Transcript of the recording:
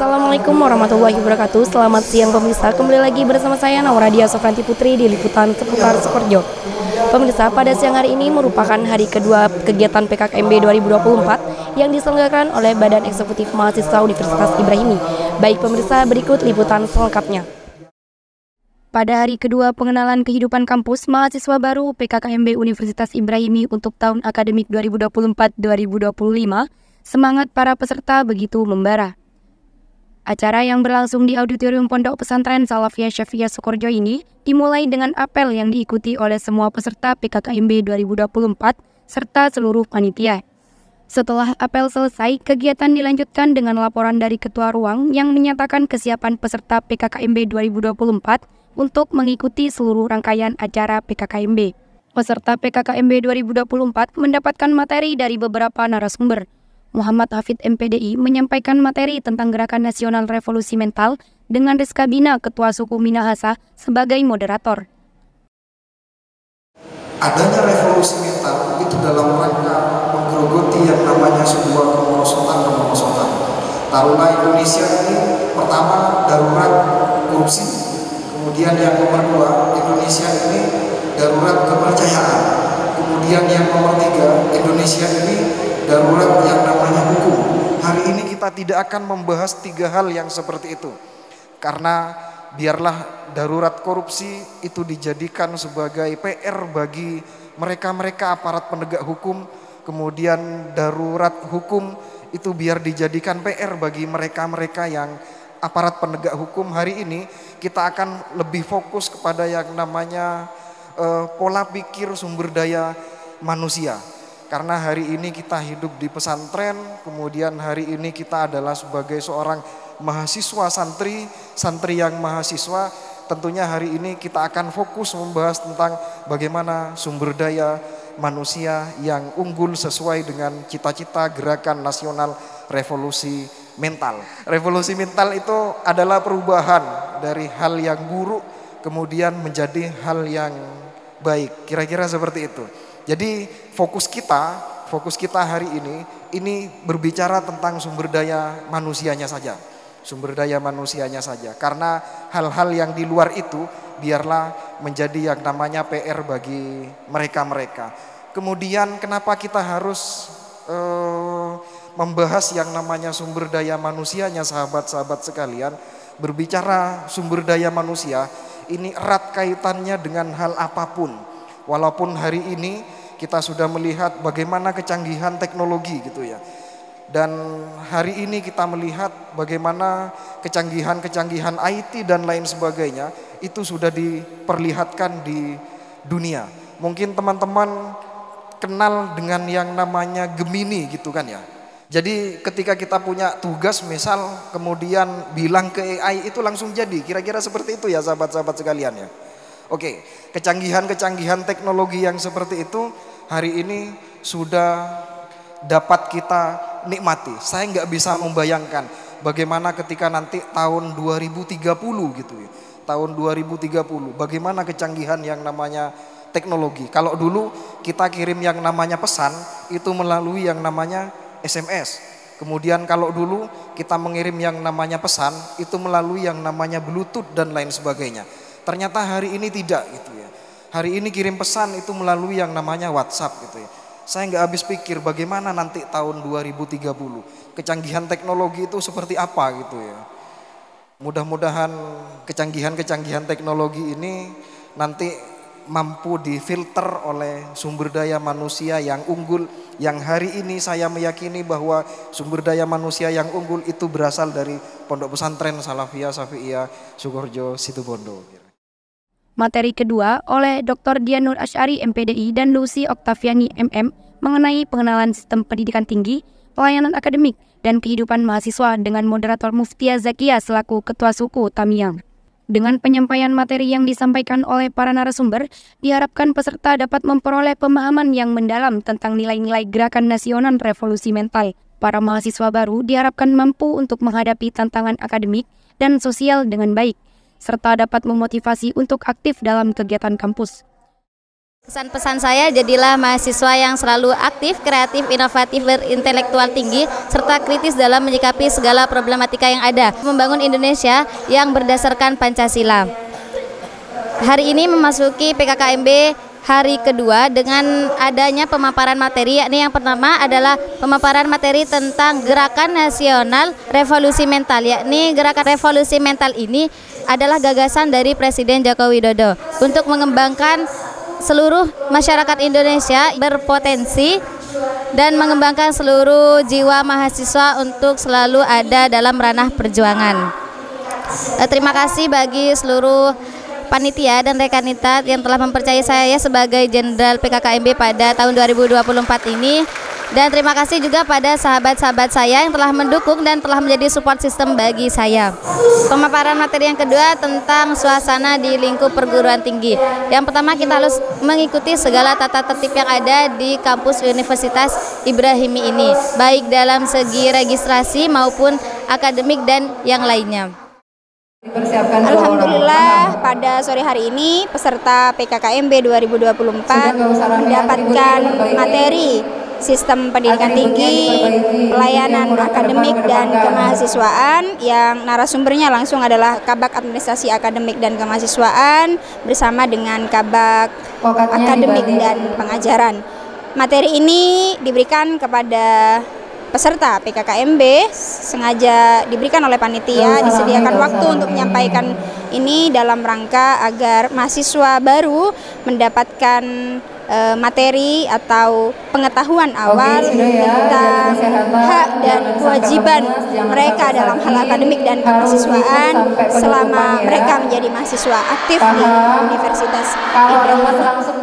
Assalamualaikum warahmatullahi wabarakatuh. Selamat siang pemirsa, kembali lagi bersama saya Nauradia Sofranti Putri di Liputan Seputar Sukoharjo. Pemirsa, pada siang hari ini merupakan hari kedua kegiatan PKKMB 2024 yang diselenggarakan oleh Badan Eksekutif Mahasiswa Universitas Ibrahimi. Baik pemirsa, berikut liputan selengkapnya. Pada hari kedua pengenalan kehidupan kampus mahasiswa baru PKKMB Universitas Ibrahimi untuk tahun akademik 2024-2025, semangat para peserta begitu membara. Acara yang berlangsung di Auditorium Pondok Pesantren Salafiyah Syafi'iyah Sukoharjo ini dimulai dengan apel yang diikuti oleh semua peserta PKKMB 2024 serta seluruh panitia. Setelah apel selesai, kegiatan dilanjutkan dengan laporan dari Ketua Ruang yang menyatakan kesiapan peserta PKKMB 2024 untuk mengikuti seluruh rangkaian acara PKKMB. Peserta PKKMB 2024 mendapatkan materi dari beberapa narasumber. Muhammad Hafid MPDI menyampaikan materi tentang Gerakan Nasional Revolusi Mental dengan Rizka Bina, Ketua Suku Minahasa, sebagai moderator. Adanya revolusi mental itu dalam rangka menggerogoti yang namanya sebuah kemerosotan. Taruhlah Indonesia ini pertama darurat korupsi, kemudian yang nomor dua Indonesia ini darurat kepercayaan, kemudian yang nomor tiga Indonesia ini darurat yang namanya hukum. Hari ini kita tidak akan membahas tiga hal yang seperti itu, karena biarlah darurat korupsi itu dijadikan sebagai PR bagi mereka-mereka aparat penegak hukum, kemudian darurat hukum itu biar dijadikan PR bagi mereka-mereka yang aparat penegak hukum. Hari ini kita akan lebih fokus kepada yang namanya pola pikir sumber daya manusia. Karena hari ini kita hidup di pesantren, kemudian hari ini kita adalah sebagai seorang mahasiswa santri yang mahasiswa. Tentunya hari ini kita akan fokus membahas tentang bagaimana sumber daya manusia yang unggul sesuai dengan cita-cita Gerakan Nasional Revolusi Mental. Revolusi mental itu adalah perubahan dari hal yang buruk kemudian menjadi hal yang baik. Kira-kira seperti itu. Jadi fokus kita hari ini berbicara tentang sumber daya manusianya saja. Sumber daya manusianya saja. Karena hal-hal yang di luar itu biarlah menjadi yang namanya PR bagi mereka-mereka. Kemudian kenapa kita harus membahas yang namanya sumber daya manusianya, sahabat-sahabat sekalian. Berbicara sumber daya manusia ini erat kaitannya dengan hal apapun. Walaupun hari ini kita sudah melihat bagaimana kecanggihan teknologi gitu ya. Dan hari ini kita melihat bagaimana kecanggihan IT dan lain sebagainya itu sudah diperlihatkan di dunia. Mungkin teman-teman kenal dengan yang namanya Gemini gitu kan ya. Jadi ketika kita punya tugas misal kemudian bilang ke AI itu langsung jadi. Kira-kira seperti itu ya sahabat-sahabat sekalian ya. Oke, kecanggihan teknologi yang seperti itu hari ini sudah dapat kita nikmati. Saya nggak bisa membayangkan bagaimana ketika nanti tahun 2030 gitu ya. Tahun 2030 bagaimana kecanggihan yang namanya teknologi. Kalau dulu kita kirim yang namanya pesan itu melalui yang namanya SMS. Kemudian kalau dulu kita mengirim yang namanya pesan itu melalui yang namanya Bluetooth dan lain sebagainya. Ternyata hari ini tidak gitu ya. Hari ini kirim pesan itu melalui yang namanya WhatsApp gitu ya. Saya nggak habis pikir bagaimana nanti tahun 2030. Kecanggihan teknologi itu seperti apa gitu ya. Mudah-mudahan kecanggihan teknologi ini nanti mampu difilter oleh sumber daya manusia yang unggul. Yang hari ini saya meyakini bahwa sumber daya manusia yang unggul itu berasal dari Pondok Pesantren Salafiyah Syafi'iyah Sukoharjo Situbondo. Materi kedua oleh Dr. Dian Nur Asy'ari MPDI dan Lucy Oktaviani MM mengenai pengenalan sistem pendidikan tinggi, pelayanan akademik, dan kehidupan mahasiswa dengan moderator Muftia Zakia selaku Ketua Suku Tamiang. Dengan penyampaian materi yang disampaikan oleh para narasumber, diharapkan peserta dapat memperoleh pemahaman yang mendalam tentang nilai-nilai Gerakan Nasional Revolusi Mental. Para mahasiswa baru diharapkan mampu untuk menghadapi tantangan akademik dan sosial dengan baik, serta dapat memotivasi untuk aktif dalam kegiatan kampus. Pesan-pesan saya, jadilah mahasiswa yang selalu aktif, kreatif, inovatif, berintelektual tinggi, serta kritis dalam menyikapi segala problematika yang ada, membangun Indonesia yang berdasarkan Pancasila. Hari ini memasuki PKKMB hari kedua dengan adanya pemaparan materi, yakni yang pertama adalah pemaparan materi tentang Gerakan Nasional Revolusi Mental, yakni Gerakan Revolusi Mental ini adalah gagasan dari Presiden Joko Widodo untuk mengembangkan seluruh masyarakat Indonesia berpotensi dan mengembangkan seluruh jiwa mahasiswa untuk selalu ada dalam ranah perjuangan. Terima kasih bagi seluruh panitia dan rekanita yang telah mempercayai saya sebagai Jenderal PKKMB pada tahun 2024 ini. Dan terima kasih juga pada sahabat-sahabat saya yang telah mendukung dan telah menjadi support system bagi saya. Pemaparan materi yang kedua tentang suasana di lingkup perguruan tinggi. Yang pertama, kita harus mengikuti segala tata tertib yang ada di kampus Universitas Ibrahimi ini, baik dalam segi registrasi maupun akademik dan yang lainnya. Alhamdulillah pada sore hari ini peserta PKKMB 2024 mendapatkan materi sistem pendidikan tinggi, pelayanan akademik dan kemahasiswaan yang narasumbernya langsung adalah Kabak Administrasi Akademik dan Kemahasiswaan bersama dengan Kabak Akademik dan Pengajaran. Materi ini diberikan kepada peserta PKKMB, sengaja diberikan oleh panitia, disediakan waktu untuk menyampaikan ini dalam rangka agar mahasiswa baru mendapatkan materi atau pengetahuan awal tentang hak dan kewajiban mereka dalam hal akademik dan kemahasiswaan selama mereka menjadi mahasiswa aktif di Universitas Ibrahimi.